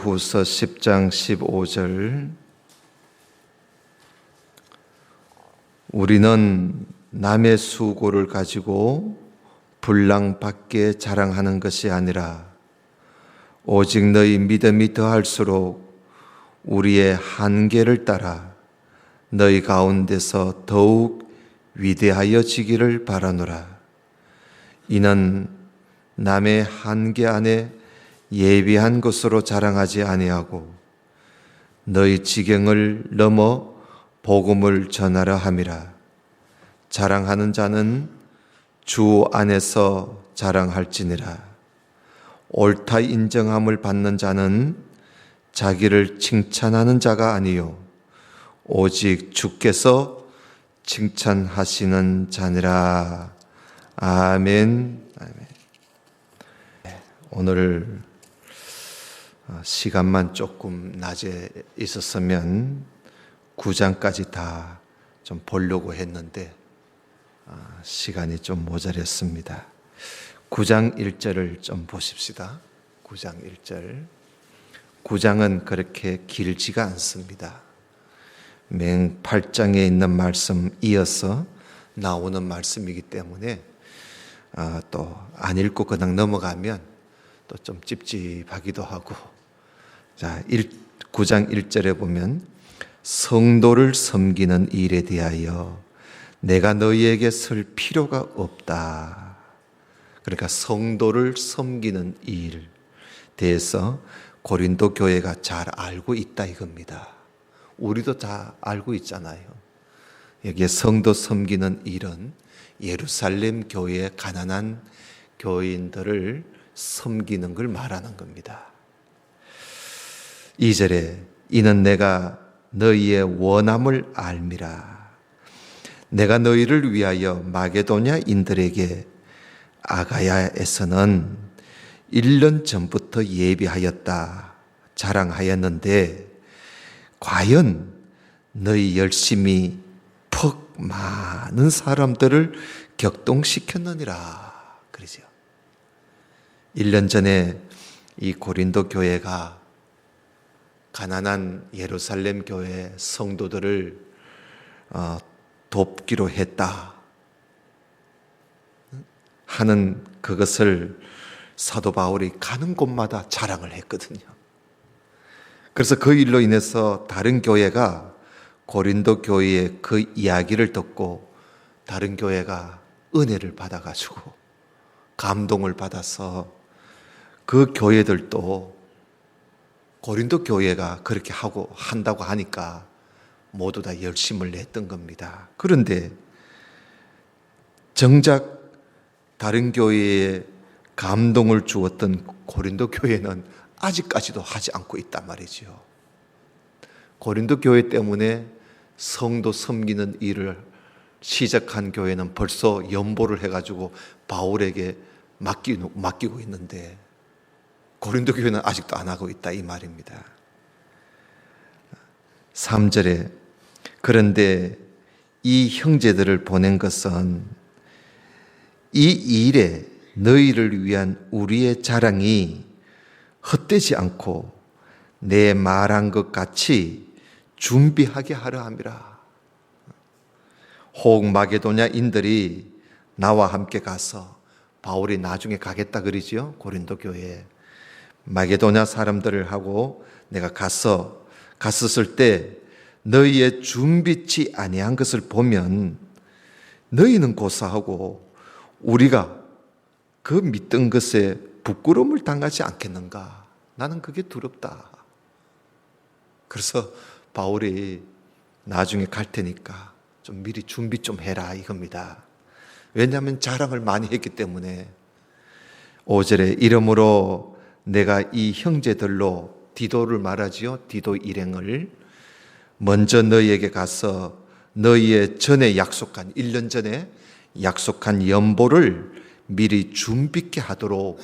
후서 10장 15절. 우리는 남의 수고를 가지고 불랑 밖에 자랑하는 것이 아니라 오직 너희 믿음이 더할수록 우리의 한계를 따라 너희 가운데서 더욱 위대하여지기를 바라노라. 이는 남의 한계 안에 예비한 것으로 자랑하지 아니하고 너희 지경을 넘어 복음을 전하려 함이라. 자랑하는 자는 주 안에서 자랑할지니라. 옳다 인정함을 받는 자는 자기를 칭찬하는 자가 아니요 오직 주께서 칭찬하시는 자니라. 아멘. 아멘. 오늘 시간만 조금 낮에 있었으면 9장까지 다 좀 보려고 했는데 시간이 좀 모자랐습니다. 9장 1절을 좀 보십시다. 9장 1절. 9장은 그렇게 길지가 않습니다. 맨 8장에 있는 말씀 이어서 나오는 말씀이기 때문에 또 안 읽고 그냥 넘어가면 또 좀 찝찝하기도 하고. 자, 9장 1절에 보면 성도를 섬기는 일에 대하여 내가 너희에게 쓸 필요가 없다. 그러니까 성도를 섬기는 일에 대해서 고린도 교회가 잘 알고 있다 이겁니다. 우리도 다 알고 있잖아요. 여기에 성도 섬기는 일은 예루살렘 교회의 가난한 교인들을 섬기는 걸 말하는 겁니다. 2절에 이는 내가 너희의 원함을 알미라. 내가 너희를 위하여 마게도냐인들에게 아가야에서는 1년 전부터 예비하였다 자랑하였는데 과연 너희 열심히 퍽 많은 사람들을 격동시켰느니라 그러죠. 1년 전에 이 고린도 교회가 가난한 예루살렘 교회 성도들을 돕기로 했다 하는 그것을 사도 바울이 가는 곳마다 자랑을 했거든요. 그래서 그 일로 인해서 다른 교회가 고린도 교회의 그 이야기를 듣고 다른 교회가 은혜를 받아가지고 감동을 받아서 그 교회들도 고린도 교회가 그렇게 한다고 하니까 모두 다 열심을 냈던 겁니다. 그런데 정작 다른 교회에 감동을 주었던 고린도 교회는 아직까지도 하지 않고 있단 말이죠. 고린도 교회 때문에 성도 섬기는 일을 시작한 교회는 벌써 연보를 해가지고 바울에게 맡기고 있는데 고린도 교회는 아직도 안 하고 있다 이 말입니다. 3절에 그런데 이 형제들을 보낸 것은 이 일에 너희를 위한 우리의 자랑이 헛되지 않고 내 말한 것 같이 준비하게 하려 함이라. 혹 마게도냐인들이 나와 함께 가서 바울이 나중에 가겠다 그러지요. 고린도 교회에 마게도냐 사람들을 하고 내가 갔었을 때 너희의 준비치 아니한 것을 보면 너희는 고사하고 우리가 그 믿던 것에 부끄러움을 당하지 않겠는가? 나는 그게 두렵다. 그래서 바울이 나중에 갈 테니까 좀 미리 준비 좀 해라 이겁니다. 왜냐하면 자랑을 많이 했기 때문에. 5절에 이러므로 내가 이 형제들로 디도를 말하지요. 디도 일행을 먼저 너희에게 가서 너희의 전에 약속한 1년 전에 약속한 연보를 미리 준비케 하도록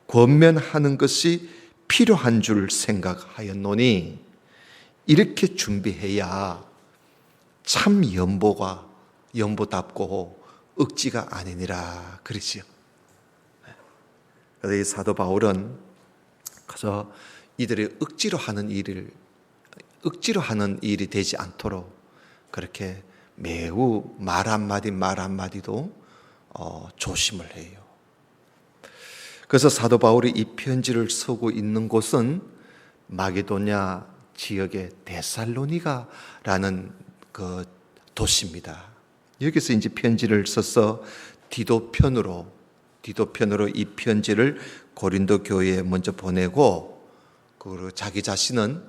권면하는 것이 필요한 줄 생각하였노니 이렇게 준비해야 참 연보답고 억지가 아니니라 그러지요. 그래서 이 사도 바울은 그저 이들이 억지로 하는 일이 되지 않도록 그렇게 매우 말 한마디도 조심을 해요. 그래서 사도 바울이 이 편지를 쓰고 있는 곳은 마게도냐 지역의 데살로니가라는 그 도시입니다. 여기서 이제 편지를 써서 디도편으로 이 편지를 고린도 교회에 먼저 보내고, 그리고 자기 자신은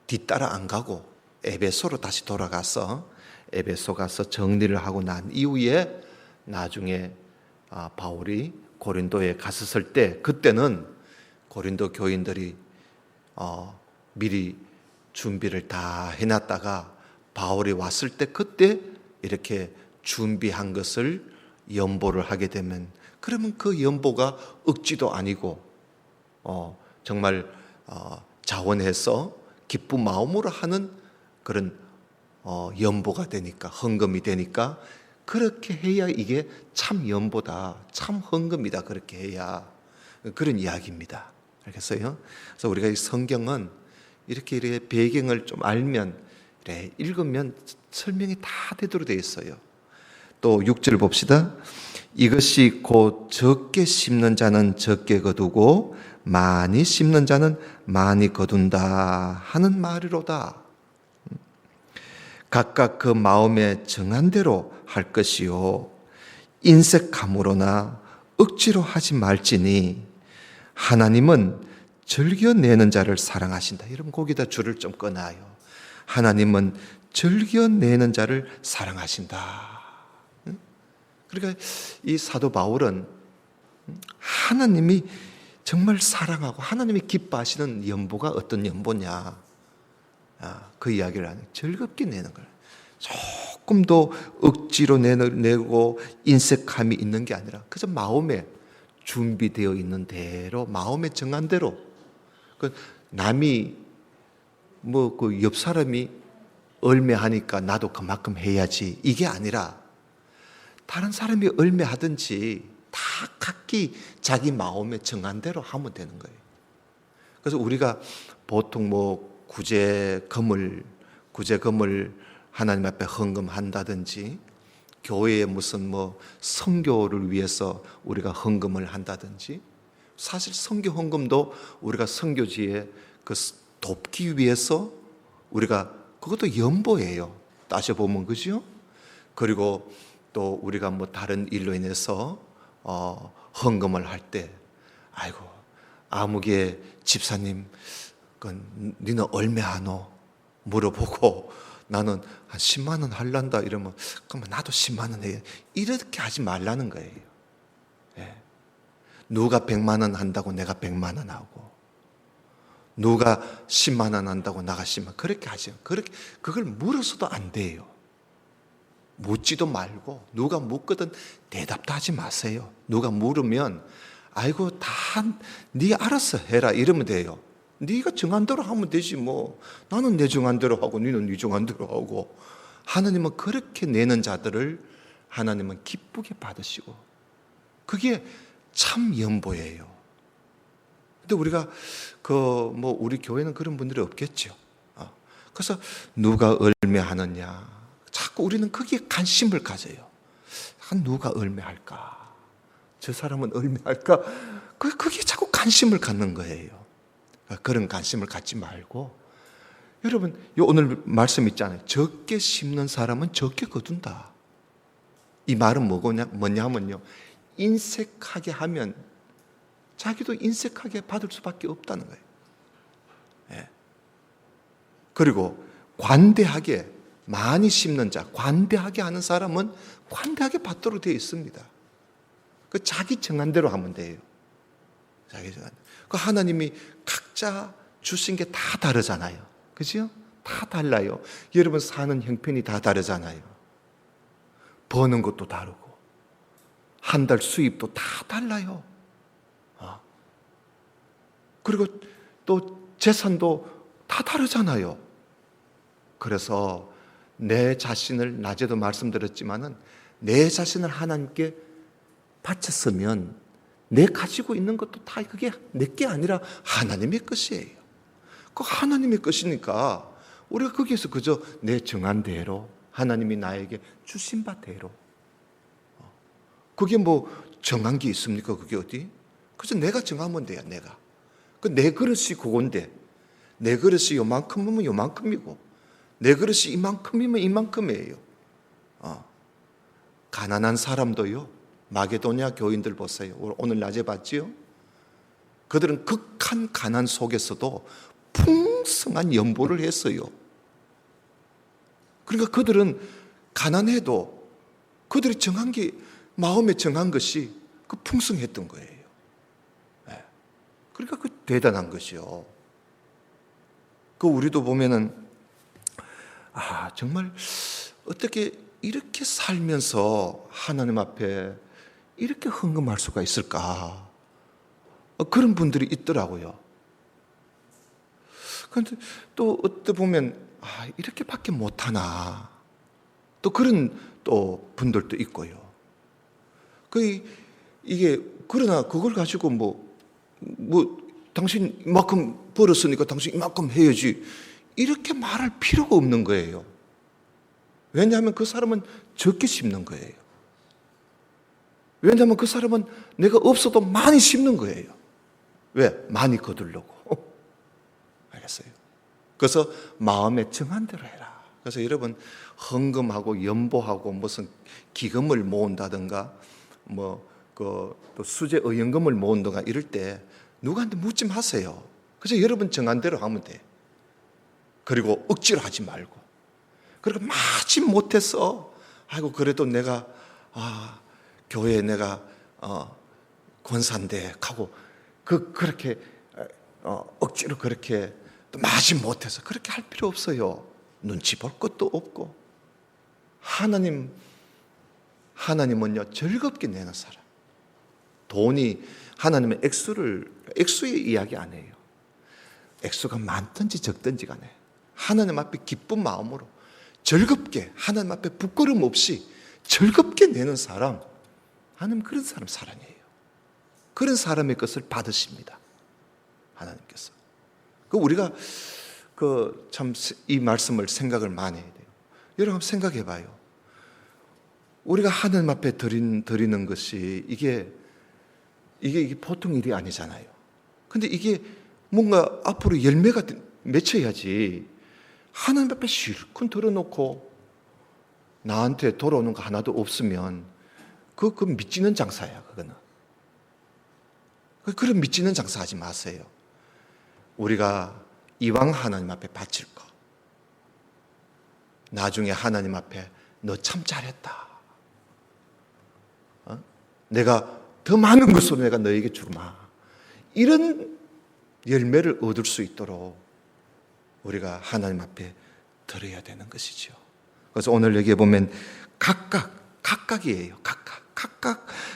뒤따라 안 가고 에베소로 다시 돌아가서 에베소 가서 정리를 하고 난 이후에 나중에 바울이 고린도에 갔었을 때, 그때는 고린도 교인들이 미리 준비를 다 해놨다가 바울이 왔을 때 그때 이렇게 준비한 것을 연보를 하게 되면, 그러면 그 연보가 억지도 아니고 정말 자원해서 기쁜 마음으로 하는 그런 연보가 되니까, 헌금이 되니까, 그렇게 해야 이게 참 연보다, 참 헌금이다, 그렇게 해야, 그런 이야기입니다. 알겠어요? 그래서 우리가 이 성경은 이렇게 배경을 좀 알면, 읽으면 설명이 다 되도록 되어 있어요. 또 6절 봅시다. 이것이 곧 적게 심는 자는 적게 거두고 많이 심는 자는 많이 거둔다 하는 말이로다. 각각 그 마음에 정한 대로 할 것이요 인색함으로나 억지로 하지 말지니 하나님은 즐겨내는 자를 사랑하신다. 여러분 거기다 줄을 좀 꺼놔요. 하나님은 즐겨내는 자를 사랑하신다. 그러니까 이 사도 바울은 하나님이 정말 사랑하고 하나님이 기뻐하시는 연보가 어떤 연보냐, 그 이야기를 하는, 즐겁게 내는 거예요. 조금도 억지로 내고 인색함이 있는 게 아니라 그저 마음에 준비되어 있는 대로, 마음에 정한 대로. 남이 그 옆 사람이 얼매하니까 나도 그만큼 해야지, 이게 아니라 다른 사람이 얼매하든지 다 각기 자기 마음에 정한 대로 하면 되는 거예요. 그래서 우리가 보통 구제금을 하나님 앞에 헌금한다든지, 교회에 무슨 선교를 위해서 우리가 헌금을 한다든지, 사실 선교 헌금도 우리가 선교지에 돕기 위해서 우리가, 그것도 연보예요. 따져보면, 그죠? 그리고 또 우리가 다른 일로 인해서 헌금을 할 때, 아이고 아무개 집사님 니는 얼마 하노? 물어보고 나는 한 10만 원 할란다 이러면, 그러면 나도 10만 원 해. 이렇게 하지 말라는 거예요. 예. 누가 100만 원 한다고 내가 100만 원 하고, 누가 10만 원 한다고 나가 10만, 그렇게 하죠. 그걸 물어서도 안 돼요. 묻지도 말고, 누가 묻거든 대답도 하지 마세요. 누가 물으면 아이고 다 네 알아서 해라 이러면 돼요. 네가 정한 대로 하면 되지 나는 내 정한 대로 하고 너는 네 정한 대로 하고. 하나님은 그렇게 내는 자들을 하나님은 기쁘게 받으시고, 그게 참 연보예요. 근데 우리가 우리 교회는 그런 분들이 없겠죠. 그래서 누가 얼매하느냐, 자꾸 우리는 거기에 관심을 가져요. 누가 얼매할까? 저 사람은 얼매할까? 그게 자꾸 관심을 갖는 거예요. 그런 관심을 갖지 말고, 여러분 오늘 말씀 있잖아요. 적게 심는 사람은 적게 거둔다. 이 말은 뭐냐면요, 인색하게 하면 자기도 인색하게 받을 수밖에 없다는 거예요. 예. 그리고 관대하게 많이 심는 자, 관대하게 하는 사람은 관대하게 받도록 되어 있습니다. 자기 정한 대로 하면 돼요. 자기 정한 대로. 하나님이 각자 주신 게 다 다르잖아요. 그죠? 다 달라요. 여러분 사는 형편이 다 다르잖아요. 버는 것도 다르고, 한 달 수입도 다 달라요. 그리고 또 재산도 다 다르잖아요. 그래서 내 자신을, 낮에도 말씀드렸지만은, 내 자신을 하나님께 바쳤으면 내 가지고 있는 것도 다 그게 내 게 아니라 하나님의 것이에요. 그 하나님의 것이니까 우리가 거기에서 그저 내 정한 대로 하나님이 나에게 주신 바대로, 그게 뭐 정한 게 있습니까? 그게 어디? 그래서 내가 정하면 돼요. 내가 그 내 그릇이 그건데, 내 그릇이 요만큼이면 요만큼이고 내 그릇이 이만큼이면 이만큼이에요. 가난한 사람도요, 마게도냐 교인들 보세요. 오늘 낮에 봤지요? 그들은 극한 가난 속에서도 풍성한 연보를 했어요. 그러니까 그들은 가난해도 그들이 정한 게, 마음에 정한 것이 그 풍성했던 거예요. 그러니까 그 대단한 것이요. 그 우리도 보면은 정말 어떻게 이렇게 살면서 하나님 앞에 이렇게 헌금할 수가 있을까? 그런 분들이 있더라고요. 그런데 또 어떻게 보면 이렇게밖에 못하나, 또 그런 또 분들도 있고요. 이게 그러나 그걸 가지고 당신 이만큼 벌었으니까 당신 이만큼 해야지, 이렇게 말할 필요가 없는 거예요. 왜냐하면 그 사람은 적게 심는 거예요. 왜냐하면 그 사람은 내가 없어도 많이 심는 거예요. 왜? 많이 거두려고. 알겠어요? 그래서 마음에 정한 대로 해라. 그래서 여러분, 헌금하고 연보하고 무슨 기금을 모은다든가 또 수제 의연금을 모은다든가 이럴 때 누구한테 묻지 마세요. 그래서 여러분 정한 대로 하면 돼. 그리고 억지로 하지 말고. 그리고 마치 못해서 그래도 내가 교회에 내가 권사인데 하고 그렇게 억지로 그렇게 또 마치 못해서 그렇게 할 필요 없어요. 눈치 볼 것도 없고. 하나님은요, 즐겁게 내는 사람. 돈이 하나님의 액수의 이야기 안 해요. 액수가 많든지 적든지 간에 하나님 앞에 기쁜 마음으로 즐겁게, 하나님 앞에 부끄럼 없이 즐겁게 내는 사람, 하나님 그런 사람 사랑해요. 그런 사람의 것을 받으십니다. 하나님께서. 우리가 참 이 말씀을 생각을 많이 해야 돼요. 여러분 한번 생각해 봐요. 우리가 하나님 앞에 드리는 것이 이게 보통 일이 아니잖아요. 근데 이게 뭔가 앞으로 열매가 맺혀야지. 하나님 앞에 실컷 들어놓고 나한테 돌아오는 거 하나도 없으면 그 믿지는 장사야. 그거는. 그런 믿지는 장사하지 마세요. 우리가 이왕 하나님 앞에 바칠 거, 나중에 하나님 앞에 너 참 잘했다, 내가 더 많은 것으로 내가 너에게 주마, 이런 열매를 얻을 수 있도록 우리가 하나님 앞에 드려야 되는 것이죠. 그래서 오늘 여기에 보면 각각이에요.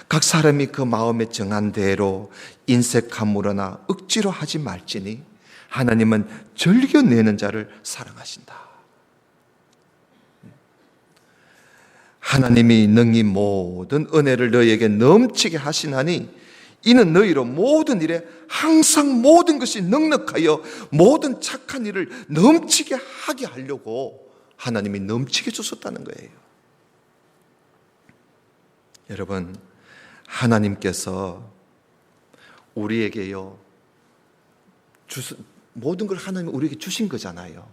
각 사람이 그 마음에 정한 대로 인색함으로나 억지로 하지 말지니 하나님은 즐겨내는 자를 사랑하신다. 하나님이 능히 모든 은혜를 너희에게 넘치게 하시나니 이는 너희로 모든 일에 항상 모든 것이 넉넉하여 모든 착한 일을 넘치게 하게 하려고 하나님이 넘치게 주셨다는 거예요. 여러분, 하나님께서 우리에게요, 모든 걸 하나님이 우리에게 주신 거잖아요.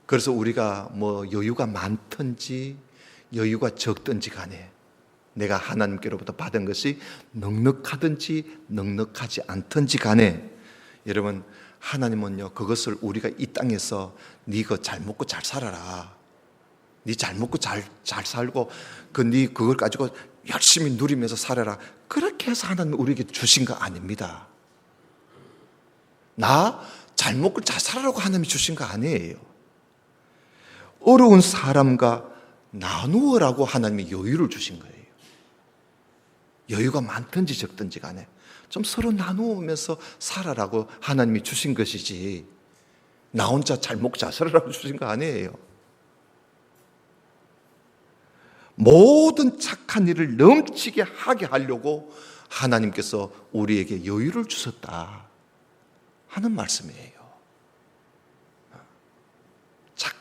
그래서 우리가 여유가 많든지 여유가 적든지 간에 내가 하나님께로부터 받은 것이 넉넉하든지 넉넉하지 않든지 간에, 여러분, 하나님은요, 그것을 우리가 이 땅에서 네 거 잘 먹고 잘 살아라, 네 잘 먹고 잘 살고 네 그걸 가지고 열심히 누리면서 살아라, 그렇게 해서 하나님이 우리에게 주신 거 아닙니다. 나 잘 먹고 잘 살아라고 하나님이 주신 거 아니에요. 어려운 사람과 나누어라고 하나님이 여유를 주신 거예요. 여유가 많든지 적든지 간에 좀 서로 나누면서 살아라고 하나님이 주신 것이지, 나 혼자 잘 먹고 잘 살아라고 주신 거 아니에요. 모든 착한 일을 넘치게 하게 하려고 하나님께서 우리에게 여유를 주셨다 하는 말씀이에요.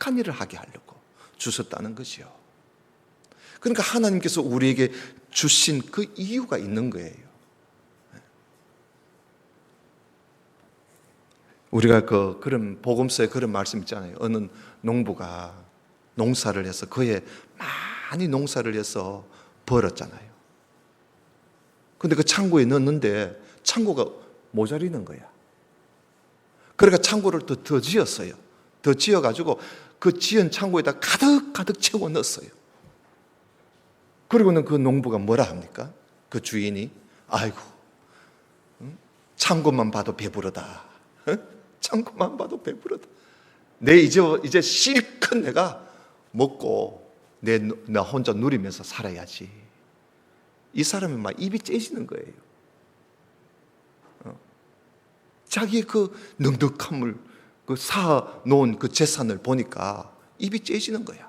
착한 일을 하게 하려고 주셨다는 것이요. 그러니까 하나님께서 우리에게 주신 그 이유가 있는 거예요. 우리가 그런 복음서에 그런 말씀 있잖아요. 어느 농부가 농사를 해서 그에 많이 농사를 해서 벌었잖아요. 근데 그 창고에 넣었는데 창고가 모자리는 거야. 그러니까 창고를 더 지었어요. 더 지어가지고 그 지은 창고에다 가득 채워 넣었어요. 그리고는 그 농부가 뭐라 합니까? 그 주인이 아이고 창고만 봐도 배부르다. 창고만 봐도 배부르다. 내 이제 실컷 내가 먹고 나 혼자 누리면서 살아야지. 이 사람이 막 입이 째지는 거예요. 자기의 그 넉넉함을 그 쌓아 놓은 그 재산을 보니까 입이 째지는 거야.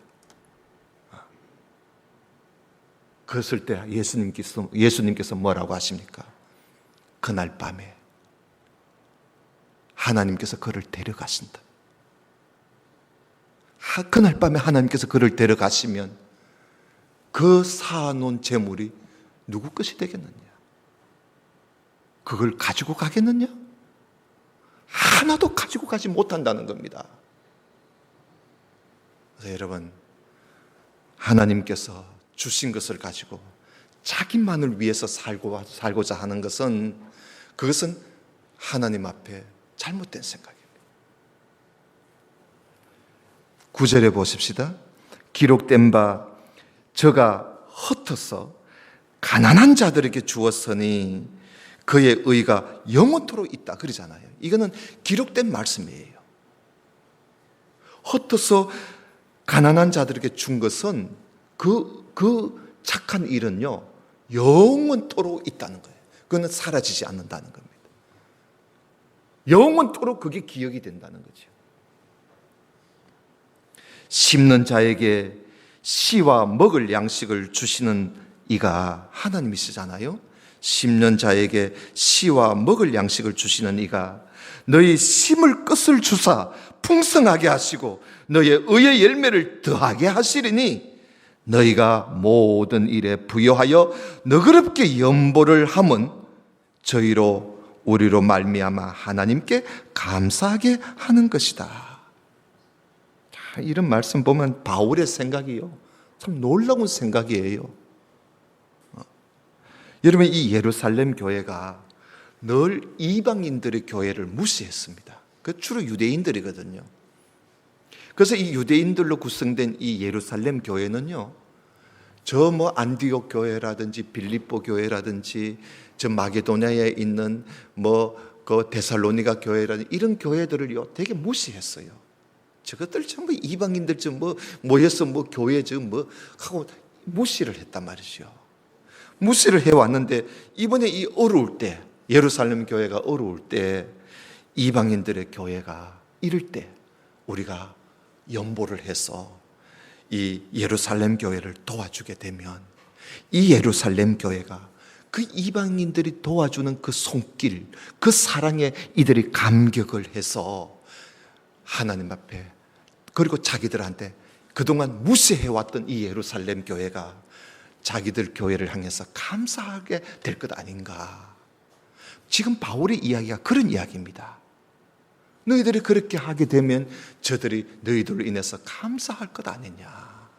그랬을 때 예수님께서 뭐라고 하십니까? 그날 밤에 하나님께서 그를 데려가신다. 그날 밤에 하나님께서 그를 데려가시면 그 쌓아놓은 재물이 누구 것이 되겠느냐? 그걸 가지고 가겠느냐? 하나도 가지고 가지 못한다는 겁니다. 그래서 여러분, 하나님께서 주신 것을 가지고 자기만을 위해서 살고자 하는 그것은 하나님 앞에 잘못된 생각입니다. 9절에 보십시다. 기록된 바 저가 흩어서 가난한 자들에게 주었으니 그의 의가 영원토록 있다 그러잖아요. 이거는 기록된 말씀이에요. 흩어서 가난한 자들에게 준 것은 그 착한 일은요 영원토록 있다는 거예요. 그거는 사라지지 않는다는 겁니다. 영원토록 그게 기억이 된다는 거죠. 심는 자에게 씨와 먹을 양식을 주시는 이가 하나님이시잖아요. 심는 자에게 씨와 먹을 양식을 주시는 이가 너희 심을 끝을 주사 풍성하게 하시고 너희의 의의 열매를 더하게 하시리니 너희가 모든 일에 부여하여 너그럽게 연보를 함은 저희로 우리로 말미암아 하나님께 감사하게 하는 것이다. 이런 말씀 보면 바울의 생각이요 참 놀라운 생각이에요. 여러분, 이 예루살렘 교회가 늘 이방인들의 교회를 무시했습니다. 그 주로 유대인들이거든요. 그래서 이 유대인들로 구성된 이 예루살렘 교회는요, 저 안디옥 교회라든지 빌립보 교회라든지 저 마게도냐에 있는 그 데살로니가 교회라든지 이런 교회들을요 되게 무시했어요. 저것들 전부 이방인들 모여서 교회 하고 무시를 했단 말이죠. 무시를 해왔는데 이번에 이 어려울 때 예루살렘 교회가 어려울 때 이방인들의 교회가 이럴 때 우리가 연보를 해서 이 예루살렘 교회를 도와주게 되면 이 예루살렘 교회가 그 이방인들이 도와주는 그 손길, 그 사랑에 이들이 감격을 해서 하나님 앞에 그리고 자기들한테 그동안 무시해왔던 이 예루살렘 교회가 자기들 교회를 향해서 감사하게 될 것 아닌가. 지금 바울의 이야기가 그런 이야기입니다. 너희들이 그렇게 하게 되면 저들이 너희들로 인해서 감사할 것 아니냐.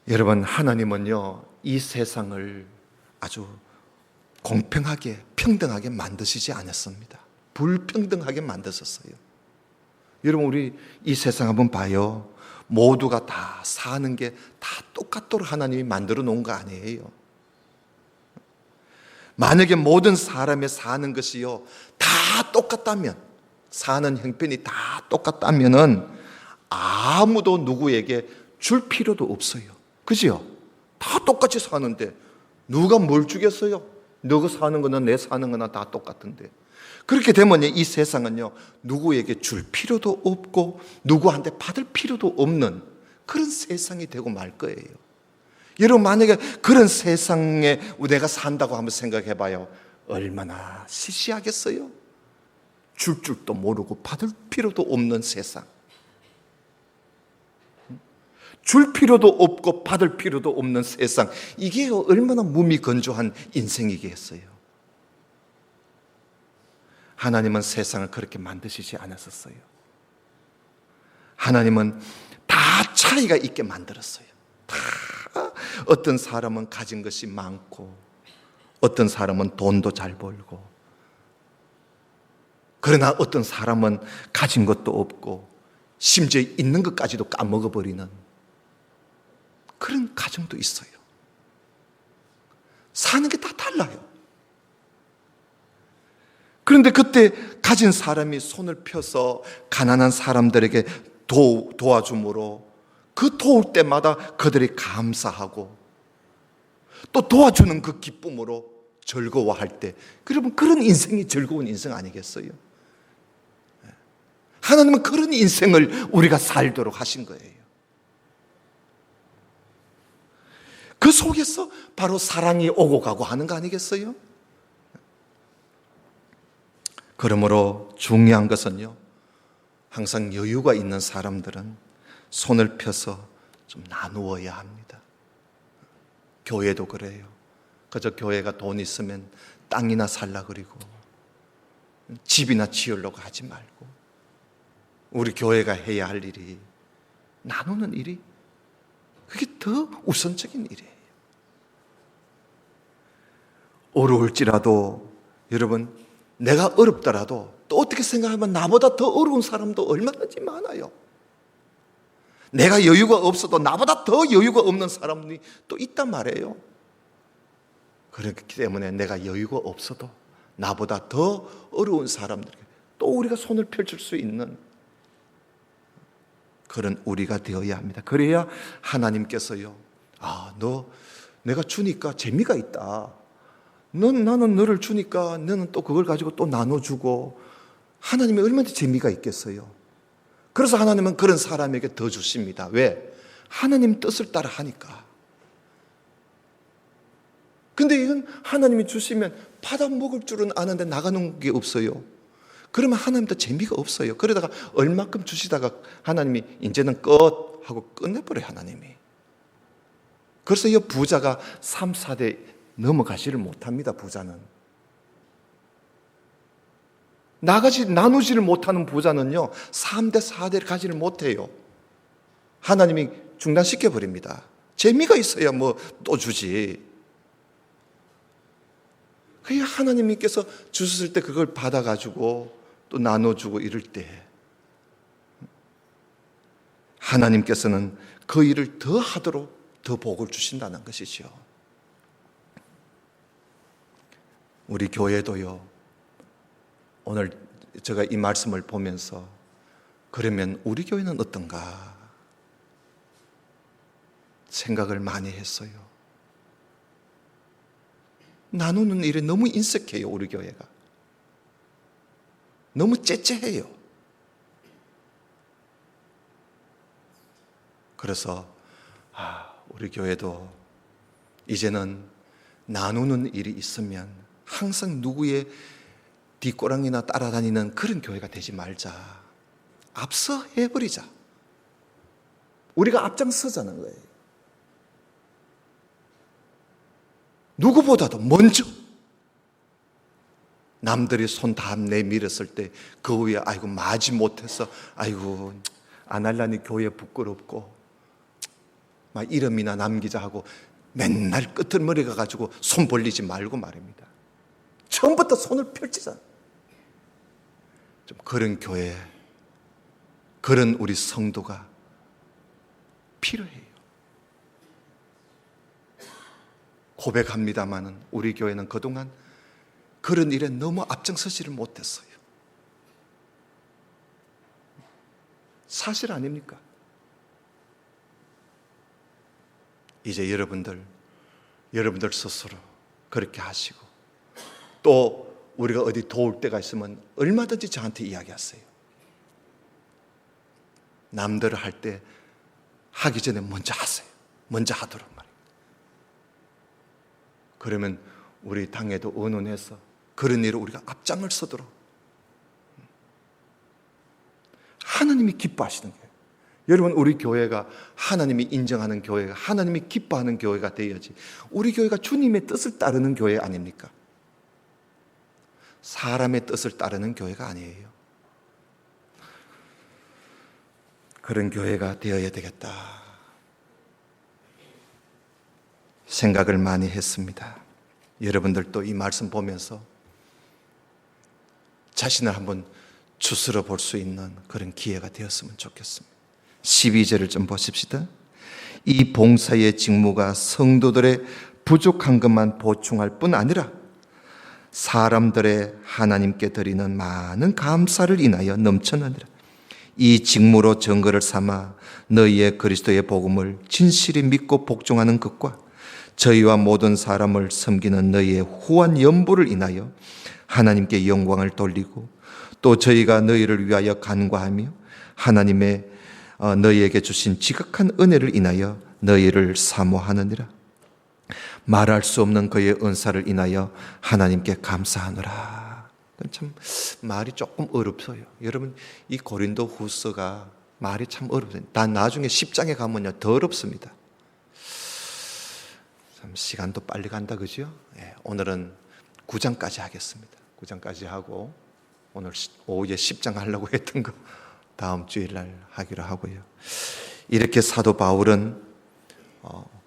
여러분, 하나님은요 이 세상을 아주 공평하게 평등하게 만드시지 않았습니다. 불평등하게 만드셨어요. 여러분, 우리 이 세상 한번 봐요. 모두가 다 사는 게 다 똑같도록 하나님이 만들어 놓은 거 아니에요. 만약에 모든 사람의 사는 것이요 다 똑같다면, 사는 형편이 다 똑같다면은 아무도 누구에게 줄 필요도 없어요. 그죠? 다 똑같이 사는데 누가 뭘 주겠어요? 너가 사는 거나 내 사는 거나 다 똑같은데. 그렇게 되면 이 세상은요 누구에게 줄 필요도 없고 누구한테 받을 필요도 없는 그런 세상이 되고 말 거예요. 여러분, 만약에 그런 세상에 내가 산다고 한번 생각해 봐요. 얼마나 시시하겠어요? 줄 줄도 모르고 받을 필요도 없는 세상, 줄 필요도 없고 받을 필요도 없는 세상, 이게 얼마나 무미건조한 인생이겠어요. 하나님은 세상을 그렇게 만드시지 않았었어요. 하나님은 다 차이가 있게 만들었어요. 다. 어떤 사람은 가진 것이 많고, 어떤 사람은 돈도 잘 벌고, 그러나 어떤 사람은 가진 것도 없고 심지어 있는 것까지도 까먹어버리는 그런 가정도 있어요. 사는 게 다 달라요. 그런데 그때 가진 사람이 손을 펴서 가난한 사람들에게 도와줌으로 그 도울 때마다 그들이 감사하고 또 도와주는 그 기쁨으로 즐거워할 때, 여러분, 그런 인생이 즐거운 인생 아니겠어요? 하나님은 그런 인생을 우리가 살도록 하신 거예요. 그 속에서 바로 사랑이 오고 가고 하는 거 아니겠어요? 그러므로 중요한 것은요, 항상 여유가 있는 사람들은 손을 펴서 좀 나누어야 합니다. 교회도 그래요. 그저 교회가 돈 있으면 땅이나 살라 그리고 집이나 지으려고 하지 말고, 우리 교회가 해야 할 일이, 나누는 일이, 그게 더 우선적인 일이에요. 어려울지라도, 여러분, 내가 어렵더라도 또 어떻게 생각하면 나보다 더 어려운 사람도 얼마든지 많아요. 내가 여유가 없어도 나보다 더 여유가 없는 사람이 또 있단 말이에요. 그렇기 때문에 내가 여유가 없어도 나보다 더 어려운 사람들에게 또 우리가 손을 펼칠 수 있는 그런 우리가 되어야 합니다. 그래야 하나님께서요, 너 내가 주니까 재미가 있다, 나는 너를 주니까 너는 또 그걸 가지고 또 나눠주고, 하나님이 얼마나 재미가 있겠어요. 그래서 하나님은 그런 사람에게 더 주십니다. 왜? 하나님 뜻을 따라 하니까. 근데 이건 하나님이 주시면 받아 먹을 줄은 아는데 나가는 게 없어요. 그러면 하나님도 재미가 없어요. 그러다가 얼마큼 주시다가 하나님이 이제는 끝 하고 끝내버려요, 하나님이. 그래서 이 부자가 3, 4대 넘어가지를 못합니다. 부자는 나누지를 못하는 부자는요 3대 4대를 가지를 못해요. 하나님이 중단시켜버립니다. 재미가 있어야 뭐 또 주지. 그게 하나님께서 주셨을 때 그걸 받아가지고 또 나눠주고 이럴 때 하나님께서는 그 일을 더 하도록 더 복을 주신다는 것이죠. 우리 교회도요, 오늘 제가 이 말씀을 보면서 그러면 우리 교회는 어떤가 생각을 많이 했어요. 나누는 일에 너무 인색해요. 우리 교회가 너무 째째해요. 그래서 우리 교회도 이제는 나누는 일이 있으면 항상 누구의 뒷고랑이나 따라다니는 그런 교회가 되지 말자. 앞서 해버리자. 우리가 앞장서자는 거예요. 누구보다도 먼저 남들이 손 다 내밀었을 때 그 위에 아이고 마지 못해서 아이고 안 할라니 교회 부끄럽고 막 이름이나 남기자 하고 맨날 끄트머리 가가지고 손 벌리지 말고 말입니다. 처음부터 손을 펼치자. 좀 그런 교회, 그런 우리 성도가 필요해요. 고백합니다마는 우리 교회는 그동안 그런 일에 너무 앞장서지를 못했어요. 사실 아닙니까? 이제 여러분들 스스로 그렇게 하시고, 또 우리가 어디 도울 때가 있으면 얼마든지 저한테 이야기하세요. 남들 할 때 하기 전에 먼저 하세요. 먼저 하도록 말이에요. 그러면 우리 당에도 의논해서 그런 일을 우리가 앞장을 서도록 하나님이 기뻐하시는 거예요. 여러분, 우리 교회가 하나님이 인정하는 교회가, 하나님이 기뻐하는 교회가 되어야지. 우리 교회가 주님의 뜻을 따르는 교회 아닙니까? 사람의 뜻을 따르는 교회가 아니에요. 그런 교회가 되어야 되겠다 생각을 많이 했습니다. 여러분들도 이 말씀 보면서 자신을 한번 추스러 볼 수 있는 그런 기회가 되었으면 좋겠습니다. 12절을 좀 보십시다. 이 봉사의 직무가 성도들의 부족한 것만 보충할 뿐 아니라 사람들의 하나님께 드리는 많은 감사를 인하여 넘쳐나니라. 이 직무로 증거를 삼아 너희의 그리스도의 복음을 진실히 믿고 복종하는 것과 저희와 모든 사람을 섬기는 너희의 후한 연보를 인하여 하나님께 영광을 돌리고 또 저희가 너희를 위하여 간구하며 하나님의 너희에게 주신 지극한 은혜를 인하여 너희를 사모하느니라. 말할 수 없는 그의 은사를 인하여 하나님께 감사하노라. 참 말이 조금 어렵어요. 여러분, 이 고린도 후서가 말이 참 어렵습니다. 난 나중에 10장에 가면요 더 어렵습니다. 참 시간도 빨리 간다, 그죠? 네, 오늘은 9장까지 하겠습니다. 9장까지 하고 오늘 오후에 10장 하려고 했던 거 다음 주일날 하기로 하고요. 이렇게 사도 바울은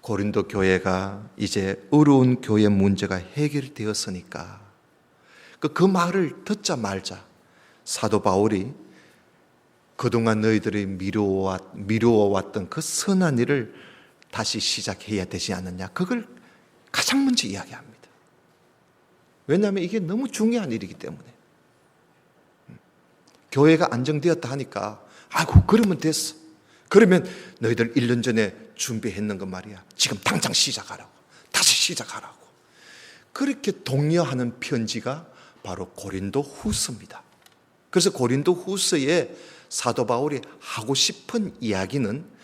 고린도 교회가 이제 어려운 교회 문제가 해결되었으니까 그 말을 듣자 말자 사도 바울이 그동안 너희들이 미루어왔던 그 선한 일을 다시 시작해야 되지 않느냐, 그걸 가장 먼저 이야기합니다. 왜냐하면 이게 너무 중요한 일이기 때문에. 교회가 안정되었다 하니까 아이고 그러면 됐어, 그러면 너희들 1년 전에 준비했는 거 말이야, 지금 당장 시작하라고, 다시 시작하라고, 그렇게 독려하는 편지가 바로 고린도 후서입니다. 그래서 고린도 후서에 사도 바울이 하고 싶은 이야기는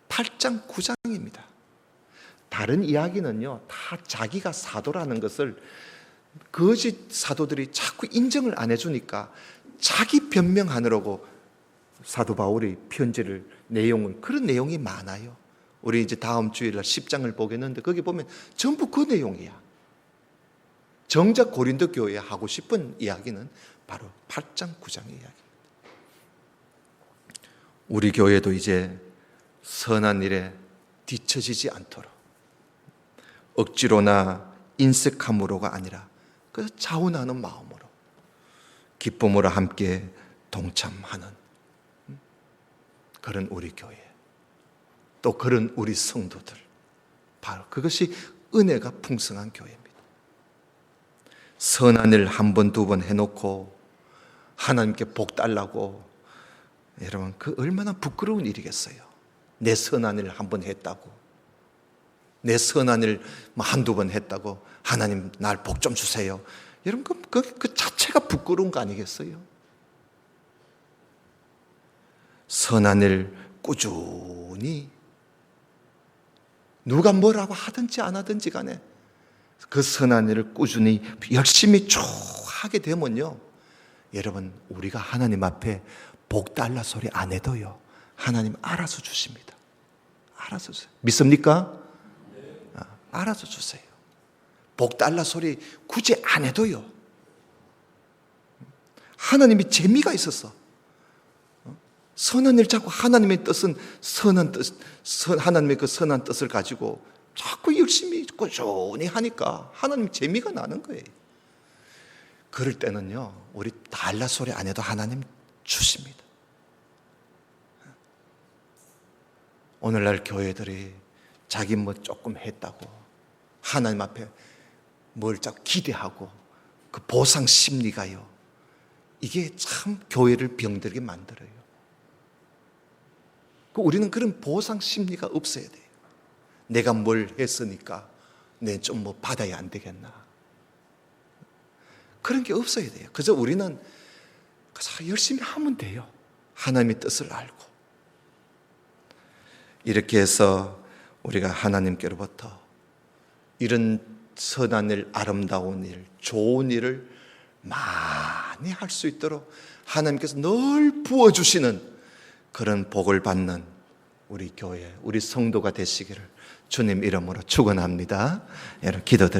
8장 9장입니다 다른 이야기는요 다 자기가 사도라는 것을 거짓 사도들이 자꾸 인정을 안 해주니까 자기 변명하느라고 사도 바울의 편지를 그런 내용이 많아요. 우리 이제 다음 주일날 10장을 보겠는데 거기 보면 전부 그 내용이야. 정작 고린도 교회에 하고 싶은 이야기는 바로 8장 9장의 이야기입니다. 우리 교회도 이제 선한 일에 뒤처지지 않도록 억지로나 인색함으로가 아니라 그 자원하는 마음으로 기쁨으로 함께 동참하는 그런 우리 교회, 또 그런 우리 성도들, 바로 그것이 은혜가 풍성한 교회입니다. 선한 일 한 번, 두 번 해놓고 하나님께 복 달라고, 여러분 그 얼마나 부끄러운 일이겠어요. 내 선한 일 한 번 했다고, 내 선한 일 한두 번 했다고 하나님 날 복 좀 주세요. 여러분 그 자체가 부끄러운 거 아니겠어요? 선한 일 꾸준히 누가 뭐라고 하든지 안 하든지 간에 그 선한 일을 꾸준히 열심히 쭉 하게 되면요, 여러분 우리가 하나님 앞에 복 달라 소리 안 해도요 하나님 알아서 주십니다. 알아서 주세요. 믿습니까? 알아서 주세요. 복 달라 소리 굳이 안 해도요 하나님이 재미가 있어서 선한 일 자꾸 하나님의 뜻은 선한 뜻, 하나님의 그 선한 뜻을 가지고 자꾸 열심히 꾸준히 하니까 하나님 재미가 나는 거예요. 그럴 때는요 우리 달라 소리 안 해도 하나님 주십니다. 오늘날 교회들이 자기 뭐 조금 했다고 하나님 앞에 뭘 자꾸 기대하고 그 보상 심리가요, 이게 참 교회를 병들게 만들어요. 우리는 그런 보상 심리가 없어야 돼요. 내가 뭘 했으니까 내 좀 뭐 받아야 안 되겠나, 그런 게 없어야 돼요. 그저 우리는 그저 열심히 하면 돼요. 하나님의 뜻을 알고. 이렇게 해서 우리가 하나님께로부터 이런 선한 일, 아름다운 일, 좋은 일을 많이 할 수 있도록 하나님께서 늘 부어주시는 그런 복을 받는 우리 교회, 우리 성도가 되시기를 주님 이름으로 축원합니다. 여러분 기도드립니다.